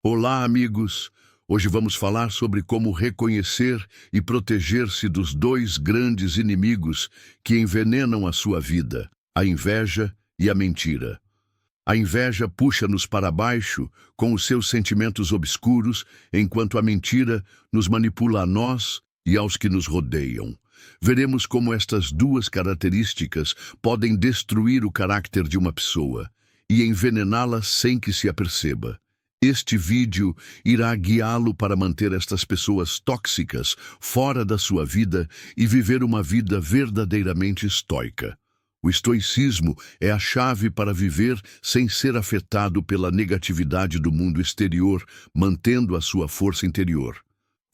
Olá, amigos! Hoje vamos falar sobre como reconhecer e proteger-se dos dois grandes inimigos que envenenam a sua vida, a inveja e a mentira. A inveja puxa-nos para baixo com os seus sentimentos obscuros, enquanto a mentira nos manipula a nós e aos que nos rodeiam. Veremos como estas duas características podem destruir o caráter de uma pessoa e envenená-la sem que se aperceba. Este vídeo irá guiá-lo para manter estas pessoas tóxicas fora da sua vida e viver uma vida verdadeiramente estoica. O estoicismo é a chave para viver sem ser afetado pela negatividade do mundo exterior, mantendo a sua força interior.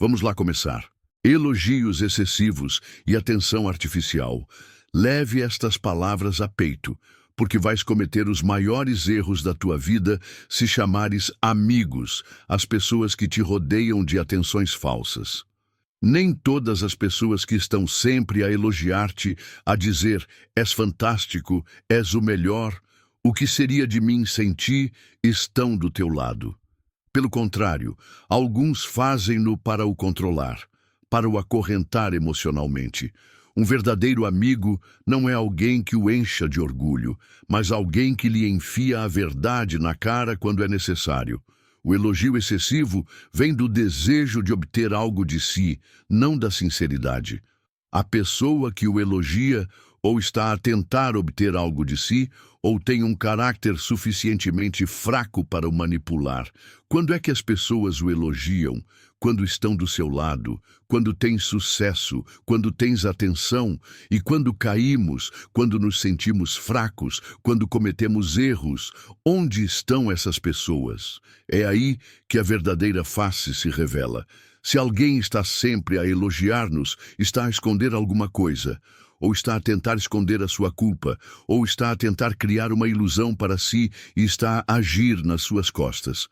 Vamos lá começar. Elogios excessivos e atenção artificial. Leve estas palavras a peito, porque vais cometer os maiores erros da tua vida se chamares amigos as pessoas que te rodeiam de atenções falsas. Nem todas as pessoas que estão sempre a elogiar-te, a dizer, és fantástico, és o melhor, o que seria de mim sem ti, estão do teu lado. Pelo contrário, alguns fazem-no para o controlar, para o acorrentar emocionalmente. Um verdadeiro amigo não é alguém que o encha de orgulho, mas alguém que lhe enfia a verdade na cara quando é necessário. O elogio excessivo vem do desejo de obter algo de si, não da sinceridade. A pessoa que o elogia ou está a tentar obter algo de si, ou tem um caráter suficientemente fraco para o manipular. Quando é que as pessoas o elogiam? Quando estão do seu lado, quando tens sucesso, quando tens atenção, e quando caímos, quando nos sentimos fracos, quando cometemos erros, onde estão essas pessoas? É aí que a verdadeira face se revela. Se alguém está sempre a elogiar-nos, está a esconder alguma coisa, ou está a tentar esconder a sua culpa, ou está a tentar criar uma ilusão para si e está a agir nas suas costas.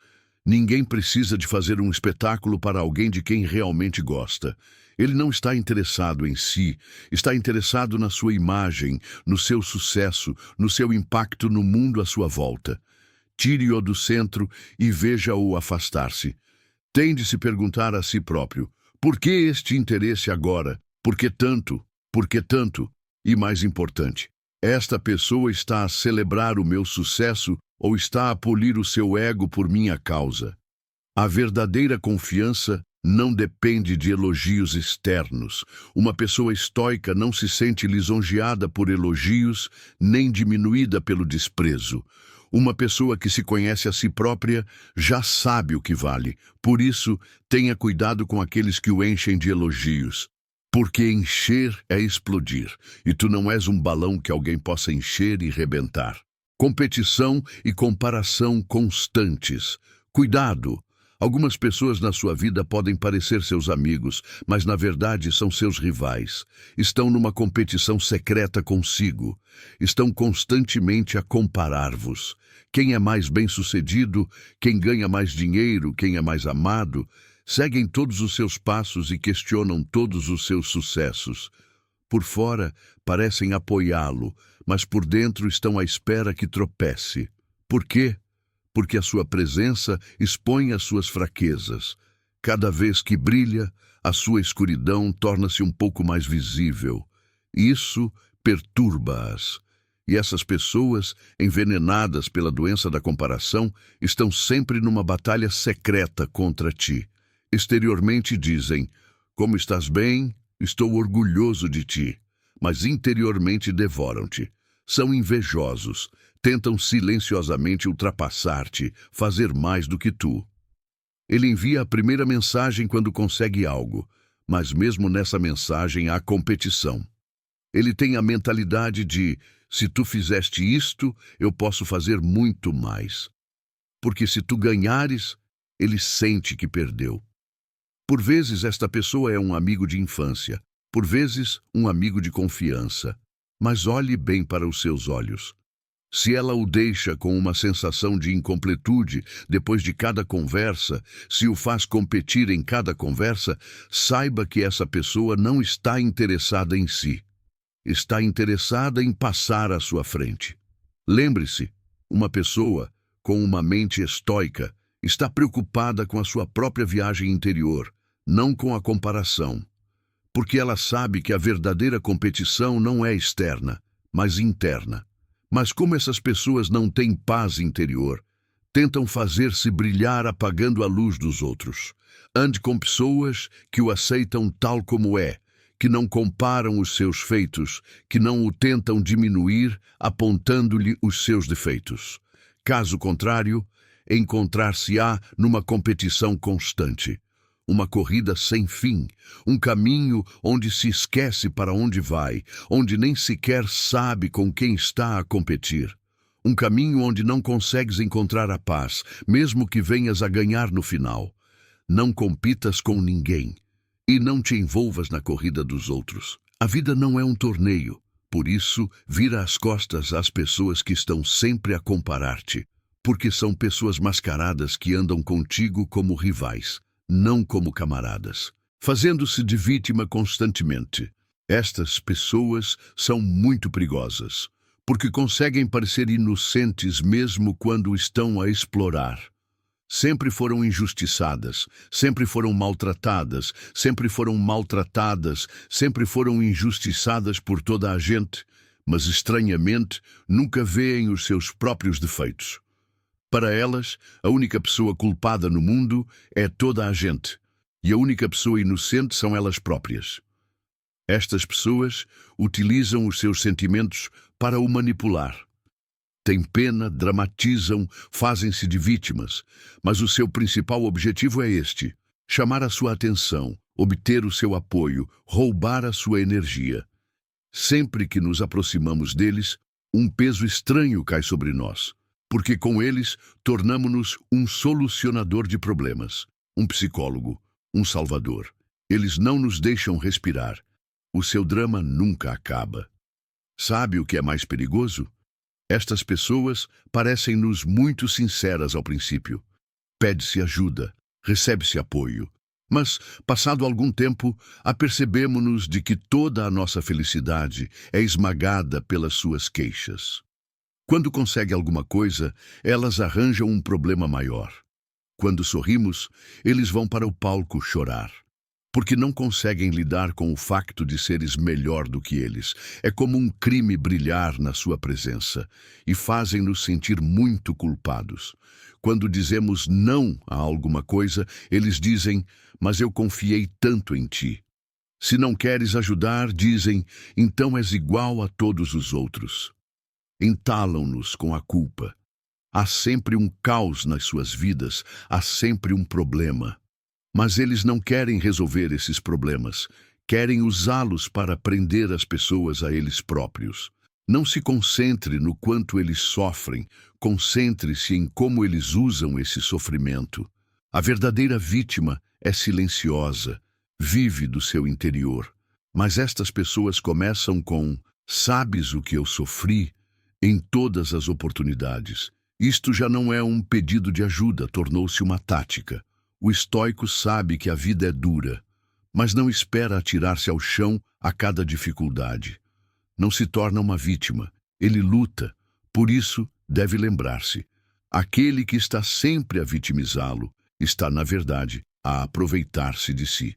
Ninguém precisa de fazer um espetáculo para alguém de quem realmente gosta. Ele não está interessado em si, está interessado na sua imagem, no seu sucesso, no seu impacto no mundo à sua volta. Tire-o do centro e veja-o afastar-se. Tem de se perguntar a si próprio, por que este interesse agora? Por que tanto? Por que tanto? E mais importante, esta pessoa está a celebrar o meu sucesso ou está a polir o seu ego por minha causa? A verdadeira confiança não depende de elogios externos. Uma pessoa estoica não se sente lisonjeada por elogios, nem diminuída pelo desprezo. Uma pessoa que se conhece a si própria já sabe o que vale. Por isso, tenha cuidado com aqueles que o enchem de elogios. Porque encher é explodir, e tu não és um balão que alguém possa encher e rebentar. Competição e comparação constantes. Cuidado! Algumas pessoas na sua vida podem parecer seus amigos, mas na verdade são seus rivais. Estão numa competição secreta consigo. Estão constantemente a comparar-vos. Quem é mais bem-sucedido, quem ganha mais dinheiro, quem é mais amado, seguem todos os seus passos e questionam todos os seus sucessos. Por fora, parecem apoiá-lo, mas por dentro estão à espera que tropece. Por quê? Porque a sua presença expõe as suas fraquezas. Cada vez que brilha, a sua escuridão torna-se um pouco mais visível. Isso perturba-as. E essas pessoas, envenenadas pela doença da comparação, estão sempre numa batalha secreta contra ti. Exteriormente dizem, como estás bem, estou orgulhoso de ti, mas interiormente devoram-te. São invejosos, tentam silenciosamente ultrapassar-te, fazer mais do que tu. Ele envia a primeira mensagem quando consegue algo, mas mesmo nessa mensagem há competição. Ele tem a mentalidade de, se tu fizeste isto, eu posso fazer muito mais. Porque se tu ganhares, ele sente que perdeu. Por vezes esta pessoa é um amigo de infância, por vezes um amigo de confiança. Mas olhe bem para os seus olhos. Se ela o deixa com uma sensação de incompletude depois de cada conversa, se o faz competir em cada conversa, saiba que essa pessoa não está interessada em si. Está interessada em passar à sua frente. Lembre-se, uma pessoa com uma mente estoica Está preocupada com a sua própria viagem interior, não com a comparação. Porque ela sabe que a verdadeira competição não é externa, mas interna. Mas como essas pessoas não têm paz interior, tentam fazer-se brilhar apagando a luz dos outros. Ande com pessoas que o aceitam tal como é, que não comparam os seus feitos, que não o tentam diminuir apontando-lhe os seus defeitos. Caso contrário, encontrar-se-á numa competição constante. Uma corrida sem fim, um caminho onde se esquece para onde vai, onde nem sequer sabe com quem está a competir. Um caminho onde não consegues encontrar a paz, mesmo que venhas a ganhar no final. Não compitas com ninguém e não te envolvas na corrida dos outros. A vida não é um torneio, por isso vira as costas às pessoas que estão sempre a comparar-te, porque são pessoas mascaradas que andam contigo como rivais, não como camaradas, fazendo-se de vítima constantemente. Estas pessoas são muito perigosas, porque conseguem parecer inocentes mesmo quando estão a explorar. Sempre foram injustiçadas, sempre foram maltratadas, sempre foram maltratadas, sempre foram injustiçadas por toda a gente, mas estranhamente nunca veem os seus próprios defeitos. Para elas, a única pessoa culpada no mundo é toda a gente, e a única pessoa inocente são elas próprias. Estas pessoas utilizam os seus sentimentos para o manipular. Têm pena, dramatizam, fazem-se de vítimas, mas o seu principal objetivo é este: chamar a sua atenção, obter o seu apoio, roubar a sua energia. Sempre que nos aproximamos deles, um peso estranho cai sobre nós, porque com eles tornamo-nos um solucionador de problemas, um psicólogo, um salvador. Eles não nos deixam respirar. O seu drama nunca acaba. Sabe o que é mais perigoso? Estas pessoas parecem-nos muito sinceras ao princípio. Pede-se ajuda, recebe-se apoio. Mas, passado algum tempo, apercebemo-nos de que toda a nossa felicidade é esmagada pelas suas queixas. Quando consegue alguma coisa, elas arranjam um problema maior. Quando sorrimos, eles vão para o palco chorar, porque não conseguem lidar com o facto de seres melhor do que eles. É como um crime brilhar na sua presença, e fazem-nos sentir muito culpados. Quando dizemos não a alguma coisa, eles dizem: mas eu confiei tanto em ti. Se não queres ajudar, dizem: então és igual a todos os outros. Entalam-nos com a culpa. Há sempre um caos nas suas vidas, há sempre um problema. Mas eles não querem resolver esses problemas, querem usá-los para prender as pessoas a eles próprios. Não se concentre no quanto eles sofrem, concentre-se em como eles usam esse sofrimento. A verdadeira vítima é silenciosa, vive do seu interior. Mas estas pessoas começam com: sabes o que eu sofri? Em todas as oportunidades. Isto já não é um pedido de ajuda, tornou-se uma tática. O estoico sabe que a vida é dura, mas não espera atirar-se ao chão a cada dificuldade. Não se torna uma vítima, ele luta. Por isso, deve lembrar-se: aquele que está sempre a vitimizá-lo está, na verdade, a aproveitar-se de si.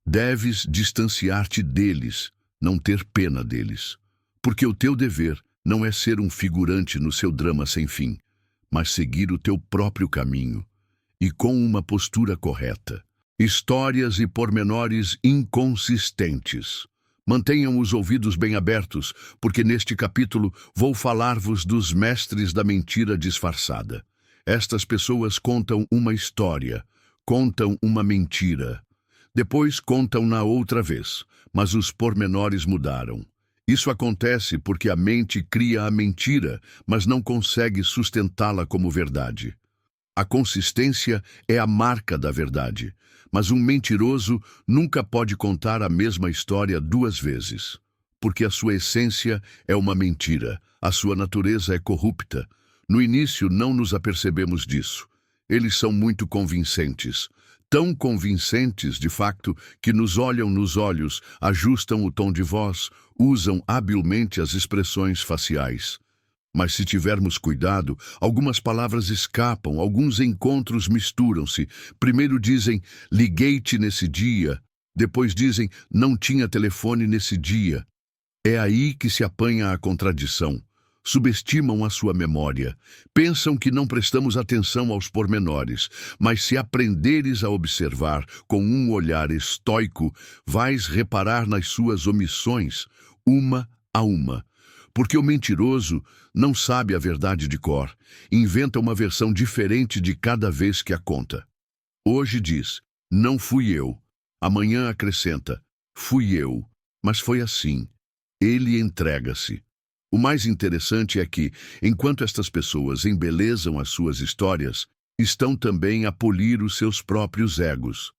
Deves distanciar-te deles, não ter pena deles, porque o teu dever não é ser um figurante no seu drama sem fim, mas seguir o teu próprio caminho, e com uma postura correta. Histórias e pormenores inconsistentes. Mantenham os ouvidos bem abertos, porque neste capítulo vou falar-vos dos mestres da mentira disfarçada. Estas pessoas contam uma história, contam uma mentira. Depois contam-na outra vez, mas os pormenores mudaram. Isso acontece porque a mente cria a mentira, mas não consegue sustentá-la como verdade. A consistência é a marca da verdade, mas um mentiroso nunca pode contar a mesma história duas vezes, porque a sua essência é uma mentira, a sua natureza é corrupta. No início não nos apercebemos disso. Eles são muito convincentes, tão convincentes, de facto, que nos olham nos olhos, ajustam o tom de voz, usam habilmente as expressões faciais. Mas se tivermos cuidado, algumas palavras escapam, alguns encontros misturam-se. Primeiro dizem, liguei-te nesse dia. Depois dizem, não tinha telefone nesse dia. É aí que se apanha a contradição. Subestimam a sua memória. Pensam que não prestamos atenção aos pormenores. Mas se aprenderes a observar com um olhar estoico, vais reparar nas suas omissões, uma a uma. Porque o mentiroso não sabe a verdade de cor, inventa uma versão diferente de cada vez que a conta. Hoje diz, não fui eu. Amanhã acrescenta, fui eu. Mas foi assim. Ele entrega-se. O mais interessante é que, enquanto estas pessoas embelezam as suas histórias, estão também a polir os seus próprios egos.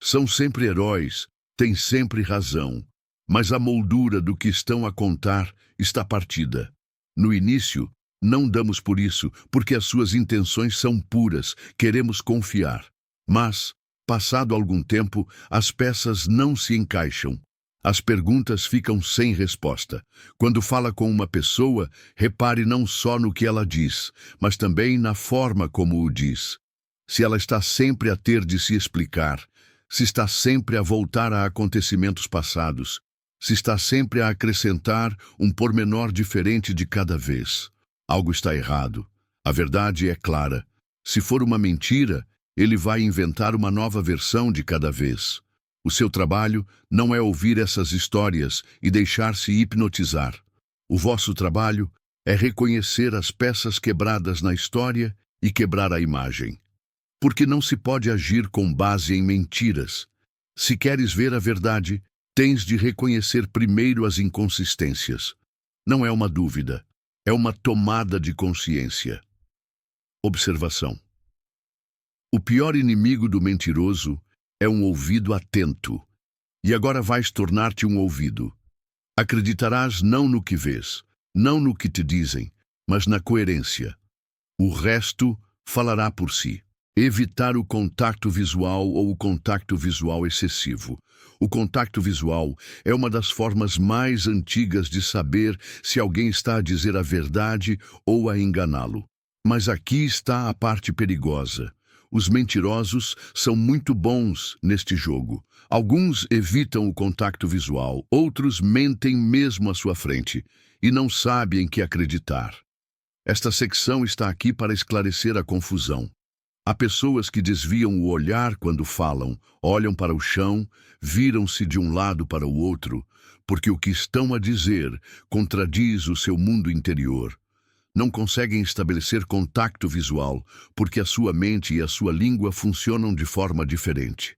São sempre heróis, têm sempre razão, mas a moldura do que estão a contar está partida. No início, não damos por isso, porque as suas intenções são puras, queremos confiar. Mas, passado algum tempo, as peças não se encaixam. As perguntas ficam sem resposta. Quando fala com uma pessoa, repare não só no que ela diz, mas também na forma como o diz. Se ela está sempre a ter de se explicar, se está sempre a voltar a acontecimentos passados, se está sempre a acrescentar um pormenor diferente de cada vez. Algo está errado. A verdade é clara. Se for uma mentira, ele vai inventar uma nova versão de cada vez. O seu trabalho não é ouvir essas histórias e deixar-se hipnotizar. O vosso trabalho é reconhecer as peças quebradas na história e quebrar a imagem. Porque não se pode agir com base em mentiras. Se queres ver a verdade, tens de reconhecer primeiro as inconsistências. Não é uma dúvida, é uma tomada de consciência. Observação. O pior inimigo do mentiroso é um ouvido atento. E agora vais tornar-te um ouvido. Acreditarás não no que vês, não no que te dizem, mas na coerência. O resto falará por si. Evitar o contacto visual ou o contacto visual excessivo. O contacto visual é uma das formas mais antigas de saber se alguém está a dizer a verdade ou a enganá-lo. Mas aqui está a parte perigosa. Os mentirosos são muito bons neste jogo. Alguns evitam o contacto visual, outros mentem mesmo à sua frente e não sabem em que acreditar. Esta secção está aqui para esclarecer a confusão. Há pessoas que desviam o olhar quando falam, olham para o chão, viram-se de um lado para o outro, porque o que estão a dizer contradiz o seu mundo interior. Não conseguem estabelecer contato visual, porque a sua mente e a sua língua funcionam de forma diferente.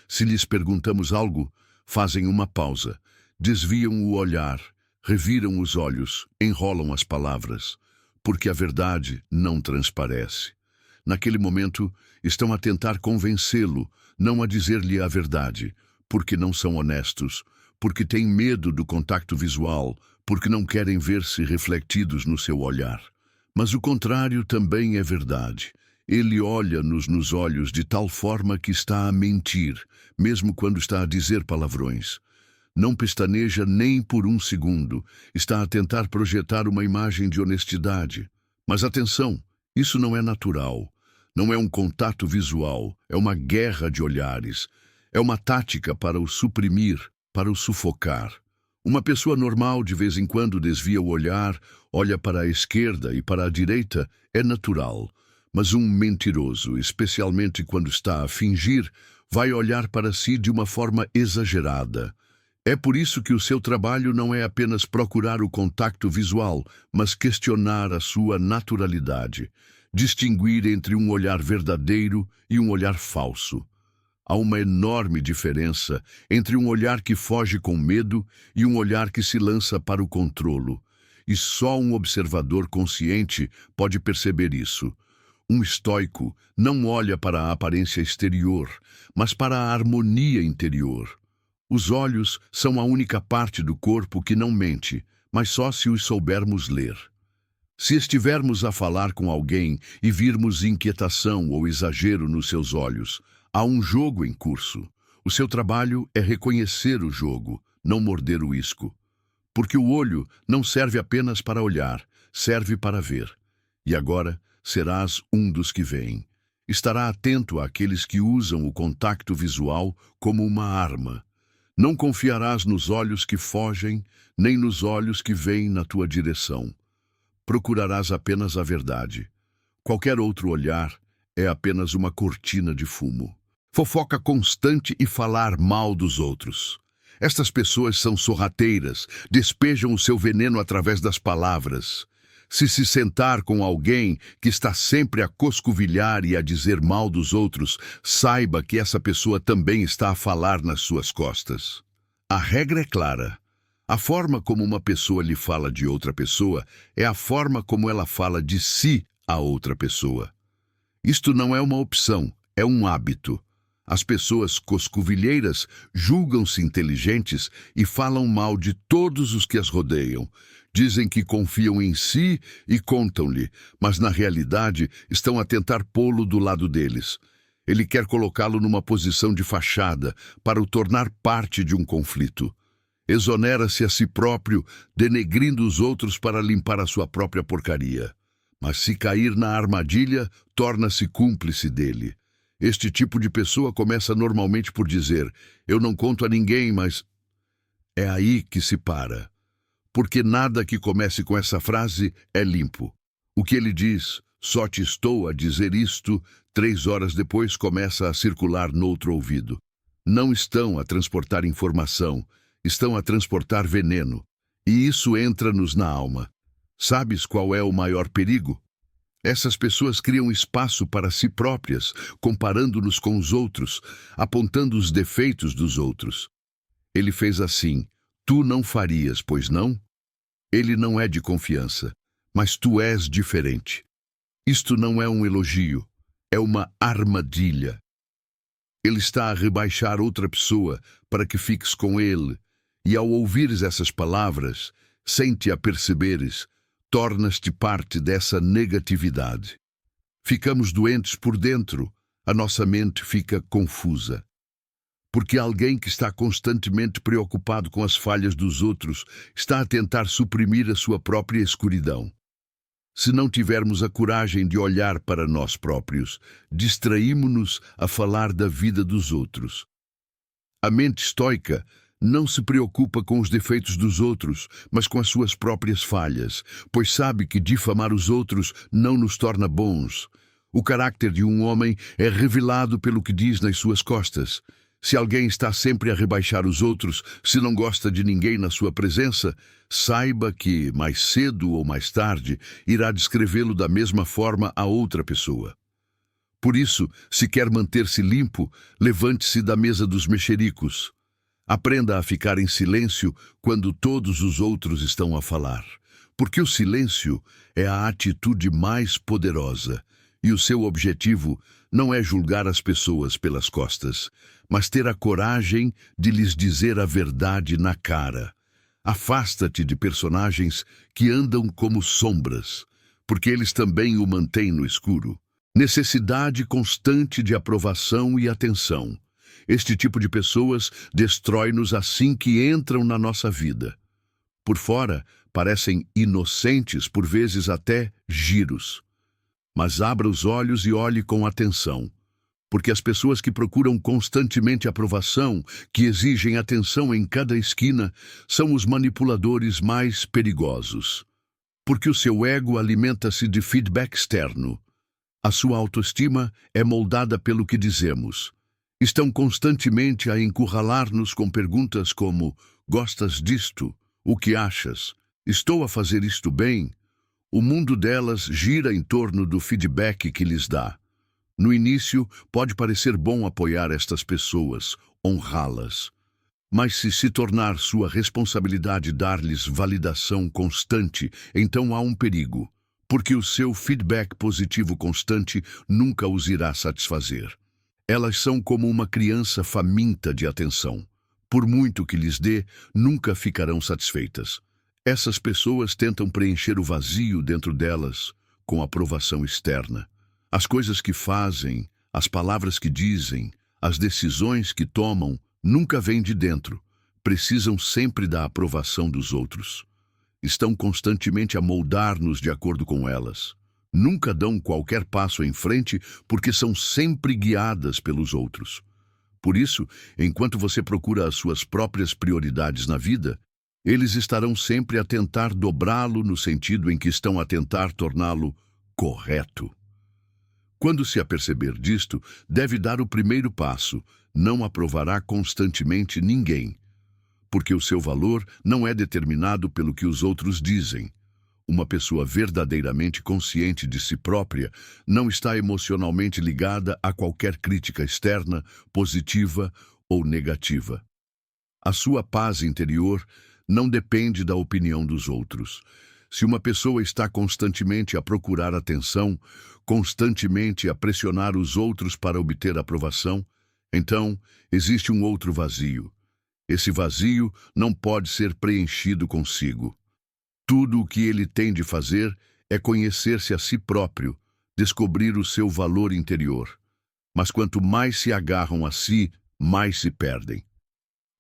Se lhes perguntamos algo, fazem uma pausa, desviam o olhar, reviram os olhos, enrolam as palavras, porque a verdade não transparece. Naquele momento, estão a tentar convencê-lo, não a dizer-lhe a verdade, porque não são honestos, porque têm medo do contacto visual, porque não querem ver-se refletidos no seu olhar. Mas o contrário também é verdade. Ele olha-nos nos olhos de tal forma que está a mentir, mesmo quando está a dizer palavrões. Não pestaneja nem por um segundo, está a tentar projetar uma imagem de honestidade. Mas atenção, isso não é natural. Não é um contato visual, é uma guerra de olhares. É uma tática para o suprimir, para o sufocar. Uma pessoa normal de vez em quando desvia o olhar, olha para a esquerda e para a direita, é natural. Mas um mentiroso, especialmente quando está a fingir, vai olhar para si de uma forma exagerada. É por isso que o seu trabalho não é apenas procurar o contacto visual, mas questionar a sua naturalidade, distinguir entre um olhar verdadeiro e um olhar falso. Há uma enorme diferença entre um olhar que foge com medo e um olhar que se lança para o controlo. E só um observador consciente pode perceber isso. Um estoico não olha para a aparência exterior, mas para a harmonia interior. Os olhos são a única parte do corpo que não mente, mas só se os soubermos ler. Se estivermos a falar com alguém e virmos inquietação ou exagero nos seus olhos, há um jogo em curso. O seu trabalho é reconhecer o jogo, não morder o isco. Porque o olho não serve apenas para olhar, serve para ver. E agora serás um dos que veem. Estará atento àqueles que usam o contacto visual como uma arma. Não confiarás nos olhos que fogem, nem nos olhos que vêm na tua direção. Procurarás apenas a verdade. Qualquer outro olhar é apenas uma cortina de fumo. Fofoca constante e falar mal dos outros. Estas pessoas são sorrateiras, despejam o seu veneno através das palavras. Se sentar com alguém que está sempre a coscovilhar e a dizer mal dos outros, saiba que essa pessoa também está a falar nas suas costas. A regra é clara. A forma como uma pessoa lhe fala de outra pessoa é a forma como ela fala de si a outra pessoa. Isto não é uma opção, é um hábito. As pessoas coscovilheiras julgam-se inteligentes e falam mal de todos os que as rodeiam. Dizem que confiam em si e contam-lhe, mas na realidade estão a tentar pô-lo do lado deles. Ele quer colocá-lo numa posição de fachada para o tornar parte de um conflito. Exonera-se a si próprio, denegrindo os outros para limpar a sua própria porcaria. Mas se cair na armadilha, torna-se cúmplice dele. Este tipo de pessoa começa normalmente por dizer: eu não conto a ninguém, mas... É aí que se para. Porque nada que comece com essa frase é limpo. O que ele diz, só te estou a dizer isto, 3 horas depois começa a circular noutro ouvido. Não estão a transportar informação, estão a transportar veneno. E isso entra-nos na alma. Sabes qual é o maior perigo? Essas pessoas criam espaço para si próprias, comparando-nos com os outros, apontando os defeitos dos outros. Ele fez assim: tu não farias, pois não? Ele não é de confiança, mas tu és diferente. Isto não é um elogio, é uma armadilha. Ele está a rebaixar outra pessoa para que fiques com ele, e ao ouvires essas palavras, sem te aperceberes, tornas-te parte dessa negatividade. Ficamos doentes por dentro, a nossa mente fica confusa. Porque alguém que está constantemente preocupado com as falhas dos outros está a tentar suprimir a sua própria escuridão. Se não tivermos a coragem de olhar para nós próprios, distraímo-nos a falar da vida dos outros. A mente estoica não se preocupa com os defeitos dos outros, mas com as suas próprias falhas, pois sabe que difamar os outros não nos torna bons. O caráter de um homem é revelado pelo que diz nas suas costas. Se alguém está sempre a rebaixar os outros, se não gosta de ninguém na sua presença, saiba que, mais cedo ou mais tarde, irá descrevê-lo da mesma forma a outra pessoa. Por isso, se quer manter-se limpo, levante-se da mesa dos mexericos. Aprenda a ficar em silêncio quando todos os outros estão a falar, porque o silêncio é a atitude mais poderosa, e o seu objetivo não é julgar as pessoas pelas costas, mas ter a coragem de lhes dizer a verdade na cara. Afasta-te de personagens que andam como sombras, porque eles também o mantêm no escuro. Necessidade constante de aprovação e atenção. Este tipo de pessoas destrói-nos assim que entram na nossa vida. Por fora, parecem inocentes, por vezes até giros. Mas abra os olhos e olhe com atenção, porque as pessoas que procuram constantemente aprovação, que exigem atenção em cada esquina, são os manipuladores mais perigosos. Porque o seu ego alimenta-se de feedback externo. A sua autoestima é moldada pelo que dizemos. Estão constantemente a encurralar-nos com perguntas como: gostas disto? O que achas? Estou a fazer isto bem? O mundo delas gira em torno do feedback que lhes dá. No início, pode parecer bom apoiar estas pessoas, honrá-las. Mas se tornar sua responsabilidade dar-lhes validação constante, então há um perigo, porque o seu feedback positivo constante nunca os irá satisfazer. Elas são como uma criança faminta de atenção. Por muito que lhes dê, nunca ficarão satisfeitas. Essas pessoas tentam preencher o vazio dentro delas com aprovação externa. As coisas que fazem, as palavras que dizem, as decisões que tomam, nunca vêm de dentro. Precisam sempre da aprovação dos outros. Estão constantemente a moldar-nos de acordo com elas. Nunca dão qualquer passo em frente porque são sempre guiadas pelos outros. Por isso, enquanto você procura as suas próprias prioridades na vida, eles estarão sempre a tentar dobrá-lo no sentido em que estão a tentar torná-lo correto. Quando se aperceber disto, deve dar o primeiro passo. Não aprovará constantemente ninguém, porque o seu valor não é determinado pelo que os outros dizem. Uma pessoa verdadeiramente consciente de si própria não está emocionalmente ligada a qualquer crítica externa, positiva ou negativa. A sua paz interior não depende da opinião dos outros. Se uma pessoa está constantemente a procurar atenção, constantemente a pressionar os outros para obter aprovação, então existe um outro vazio. Esse vazio não pode ser preenchido consigo. Tudo o que ele tem de fazer é conhecer-se a si próprio, descobrir o seu valor interior. Mas quanto mais se agarram a si, mais se perdem.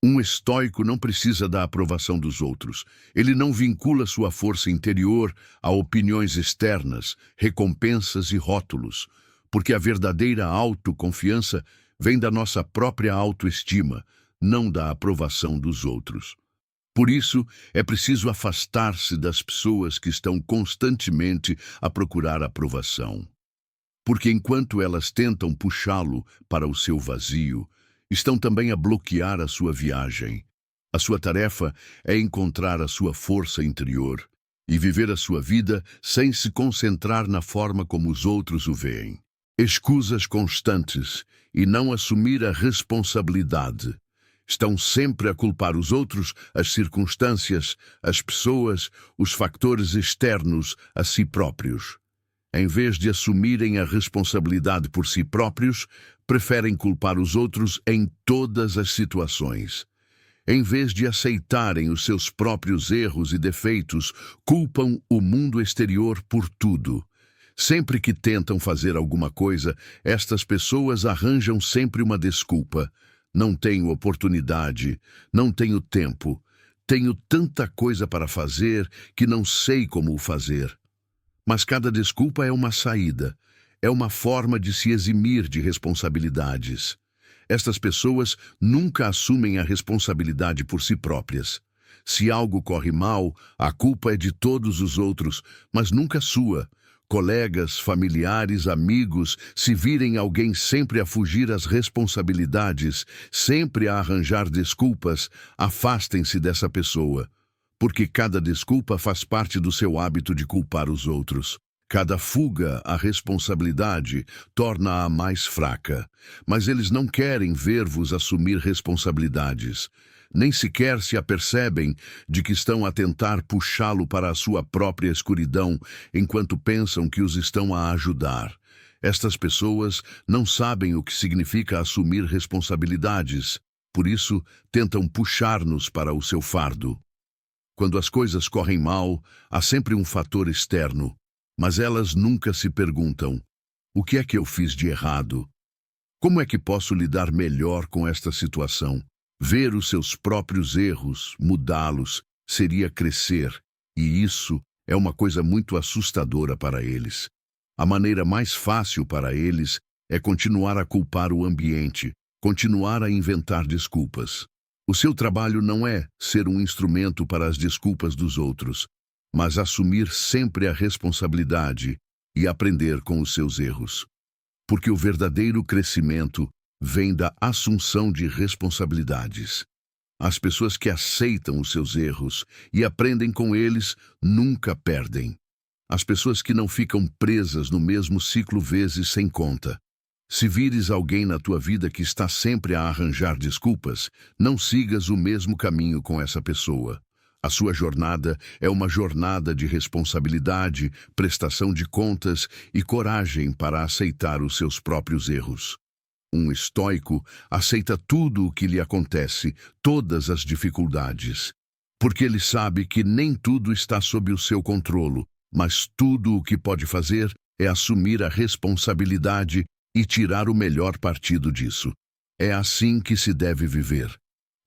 Um estoico não precisa da aprovação dos outros. Ele não vincula sua força interior a opiniões externas, recompensas e rótulos, porque a verdadeira autoconfiança vem da nossa própria autoestima, não da aprovação dos outros. Por isso, é preciso afastar-se das pessoas que estão constantemente a procurar aprovação. Porque enquanto elas tentam puxá-lo para o seu vazio, estão também a bloquear a sua viagem. A sua tarefa é encontrar a sua força interior e viver a sua vida sem se concentrar na forma como os outros o veem. Escusas constantes e não assumir a responsabilidade. Estão sempre a culpar os outros, as circunstâncias, as pessoas, os fatores externos a si próprios. Em vez de assumirem a responsabilidade por si próprios, preferem culpar os outros em todas as situações. Em vez de aceitarem os seus próprios erros e defeitos, culpam o mundo exterior por tudo. Sempre que tentam fazer alguma coisa, estas pessoas arranjam sempre uma desculpa. Não tenho oportunidade, não tenho tempo, tenho tanta coisa para fazer que não sei como o fazer. Mas cada desculpa é uma saída, é uma forma de se eximir de responsabilidades. Estas pessoas nunca assumem a responsabilidade por si próprias. Se algo corre mal, a culpa é de todos os outros, mas nunca sua. Colegas, familiares, amigos, se virem alguém sempre a fugir às responsabilidades, sempre a arranjar desculpas, afastem-se dessa pessoa. Porque cada desculpa faz parte do seu hábito de culpar os outros. Cada fuga à responsabilidade torna-a mais fraca. Mas eles não querem ver-vos assumir responsabilidades. Nem sequer se apercebem de que estão a tentar puxá-lo para a sua própria escuridão, enquanto pensam que os estão a ajudar. Estas pessoas não sabem o que significa assumir responsabilidades, por isso tentam puxar-nos para o seu fardo. Quando as coisas correm mal, há sempre um fator externo, mas elas nunca se perguntam: o que é que eu fiz de errado? Como é que posso lidar melhor com esta situação? Ver os seus próprios erros, mudá-los, seria crescer, e isso é uma coisa muito assustadora para eles. A maneira mais fácil para eles é continuar a culpar o ambiente, continuar a inventar desculpas. O seu trabalho não é ser um instrumento para as desculpas dos outros, mas assumir sempre a responsabilidade e aprender com os seus erros. Porque o verdadeiro crescimento vem da assunção de responsabilidades. As pessoas que aceitam os seus erros e aprendem com eles nunca perdem. As pessoas que não ficam presas no mesmo ciclo vezes sem conta. Se vires alguém na tua vida que está sempre a arranjar desculpas, não sigas o mesmo caminho com essa pessoa. A sua jornada é uma jornada de responsabilidade, prestação de contas e coragem para aceitar os seus próprios erros. Um estoico aceita tudo o que lhe acontece, todas as dificuldades, porque ele sabe que nem tudo está sob o seu controle, mas tudo o que pode fazer é assumir a responsabilidade e tirar o melhor partido disso. É assim que se deve viver.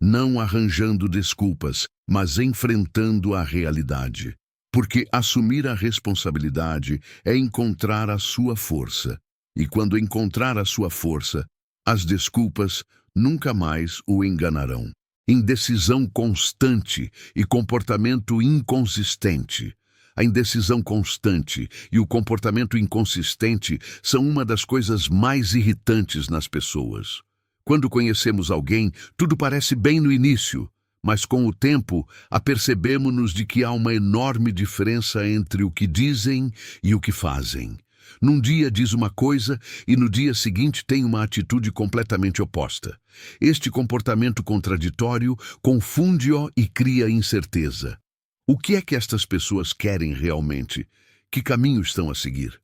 não arranjando desculpas, mas enfrentando a realidade. Porque assumir a responsabilidade é encontrar a sua força. E quando encontrar a sua força, as desculpas nunca mais o enganarão. Indecisão constante e comportamento inconsistente. A indecisão constante e o comportamento inconsistente são uma das coisas mais irritantes nas pessoas. Quando conhecemos alguém, tudo parece bem no início, mas com o tempo apercebemos-nos de que há uma enorme diferença entre o que dizem e o que fazem. Num dia diz uma coisa e no dia seguinte tem uma atitude completamente oposta. Este comportamento contraditório confunde-o e cria incerteza. O que é que estas pessoas querem realmente? Que caminho estão a seguir?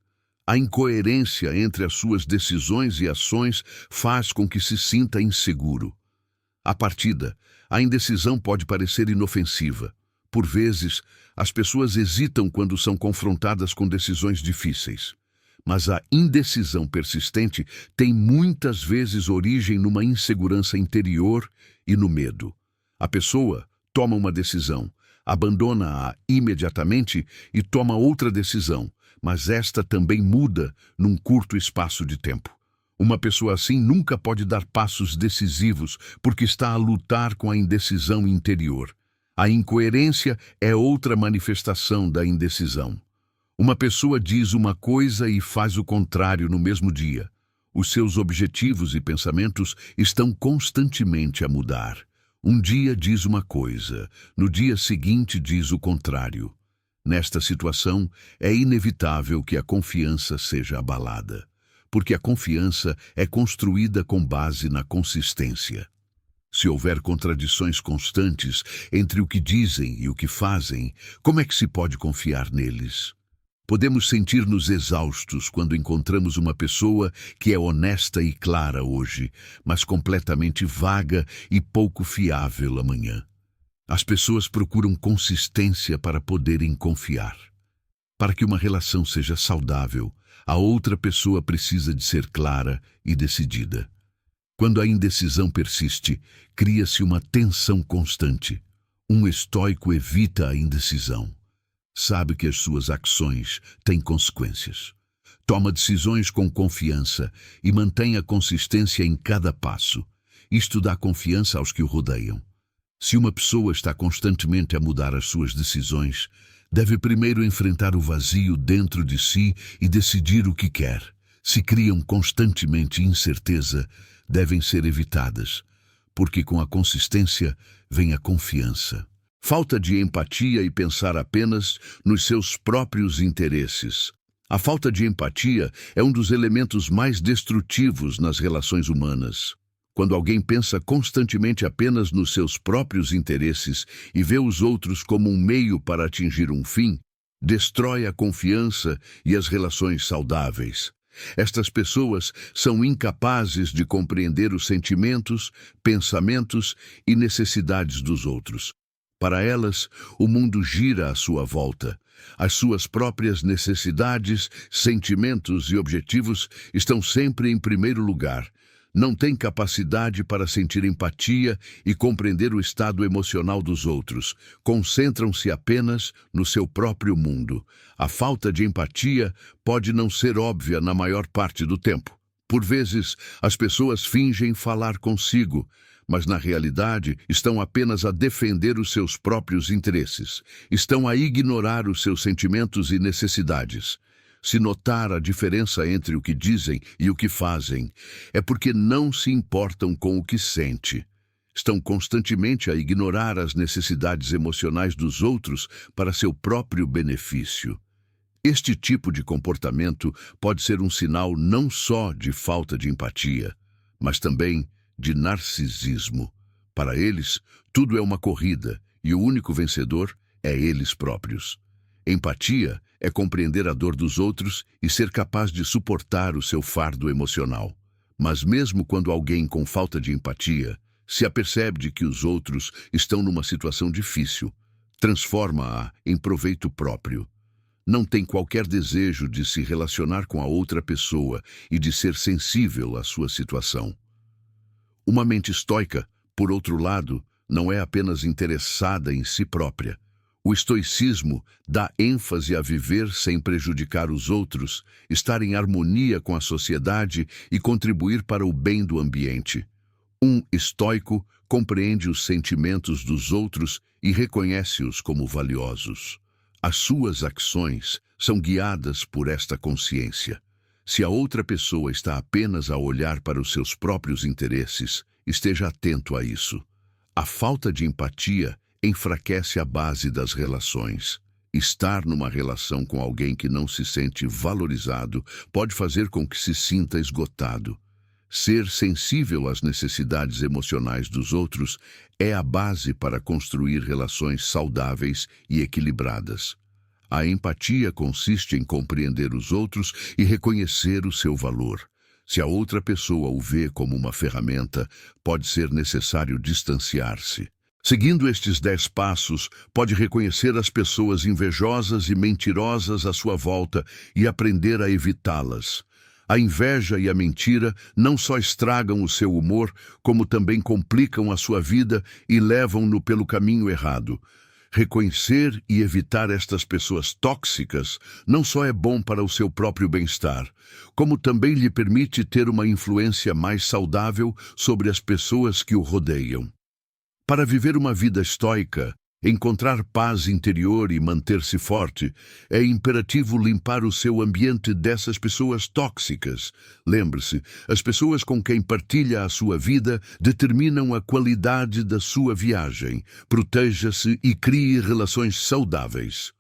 A incoerência entre as suas decisões e ações faz com que se sinta inseguro. À partida, a indecisão pode parecer inofensiva. Por vezes, as pessoas hesitam quando são confrontadas com decisões difíceis. Mas a indecisão persistente tem muitas vezes origem numa insegurança interior e no medo. A pessoa toma uma decisão, abandona-a imediatamente e toma outra decisão, mas esta também muda num curto espaço de tempo. Uma pessoa assim nunca pode dar passos decisivos porque está a lutar com a indecisão interior. A incoerência é outra manifestação da indecisão. Uma pessoa diz uma coisa e faz o contrário no mesmo dia. Os seus objetivos e pensamentos estão constantemente a mudar. Um dia diz uma coisa, no dia seguinte diz o contrário. Nesta situação, é inevitável que a confiança seja abalada, porque a confiança é construída com base na consistência. Se houver contradições constantes entre o que dizem e o que fazem, como é que se pode confiar neles? Podemos sentir-nos exaustos quando encontramos uma pessoa que é honesta e clara hoje, mas completamente vaga e pouco fiável amanhã. As pessoas procuram consistência para poderem confiar. Para que uma relação seja saudável, a outra pessoa precisa de ser clara e decidida. Quando a indecisão persiste, cria-se uma tensão constante. Um estoico evita a indecisão. Sabe que as suas ações têm consequências. Toma decisões com confiança e mantém a consistência em cada passo. Isto dá confiança aos que o rodeiam. Se uma pessoa está constantemente a mudar as suas decisões, deve primeiro enfrentar o vazio dentro de si e decidir o que quer. Se criam constantemente incerteza, devem ser evitadas, porque com a consistência vem a confiança. Falta de empatia e pensar apenas nos seus próprios interesses. A falta de empatia é um dos elementos mais destrutivos nas relações humanas. Quando alguém pensa constantemente apenas nos seus próprios interesses e vê os outros como um meio para atingir um fim, destrói a confiança e as relações saudáveis. Estas pessoas são incapazes de compreender os sentimentos, pensamentos e necessidades dos outros. Para elas, o mundo gira à sua volta. As suas próprias necessidades, sentimentos e objetivos estão sempre em primeiro lugar. Não têm capacidade para sentir empatia e compreender o estado emocional dos outros. Concentram-se apenas no seu próprio mundo. A falta de empatia pode não ser óbvia na maior parte do tempo. Por vezes, as pessoas fingem falar consigo, mas na realidade estão apenas a defender os seus próprios interesses. Estão a ignorar os seus sentimentos e necessidades. Se notar a diferença entre o que dizem e o que fazem, é porque não se importam com o que sente. Estão constantemente a ignorar as necessidades emocionais dos outros para seu próprio benefício. Este tipo de comportamento pode ser um sinal não só de falta de empatia, mas também de narcisismo. Para eles, tudo é uma corrida e o único vencedor é eles próprios. Empatia é compreender a dor dos outros e ser capaz de suportar o seu fardo emocional. Mas mesmo quando alguém com falta de empatia se apercebe de que os outros estão numa situação difícil, transforma-a em proveito próprio. Não tem qualquer desejo de se relacionar com a outra pessoa e de ser sensível à sua situação. Uma mente estoica, por outro lado, não é apenas interessada em si própria. O estoicismo dá ênfase a viver sem prejudicar os outros, estar em harmonia com a sociedade e contribuir para o bem do ambiente. Um estoico compreende os sentimentos dos outros e reconhece-os como valiosos. As suas ações são guiadas por esta consciência. Se a outra pessoa está apenas a olhar para os seus próprios interesses, esteja atento a isso. A falta de empatia enfraquece a base das relações. Estar numa relação com alguém que não se sente valorizado pode fazer com que se sinta esgotado. Ser sensível às necessidades emocionais dos outros é a base para construir relações saudáveis e equilibradas. A empatia consiste em compreender os outros e reconhecer o seu valor. Se a outra pessoa o vê como uma ferramenta, pode ser necessário distanciar-se. Seguindo estes 10 passos, pode reconhecer as pessoas invejosas e mentirosas à sua volta e aprender a evitá-las. A inveja e a mentira não só estragam o seu humor, como também complicam a sua vida e levam-no pelo caminho errado. Reconhecer e evitar estas pessoas tóxicas não só é bom para o seu próprio bem-estar, como também lhe permite ter uma influência mais saudável sobre as pessoas que o rodeiam. Para viver uma vida estoica, encontrar paz interior e manter-se forte, é imperativo limpar o seu ambiente dessas pessoas tóxicas. Lembre-se, as pessoas com quem partilha a sua vida determinam a qualidade da sua viagem. Proteja-se e crie relações saudáveis.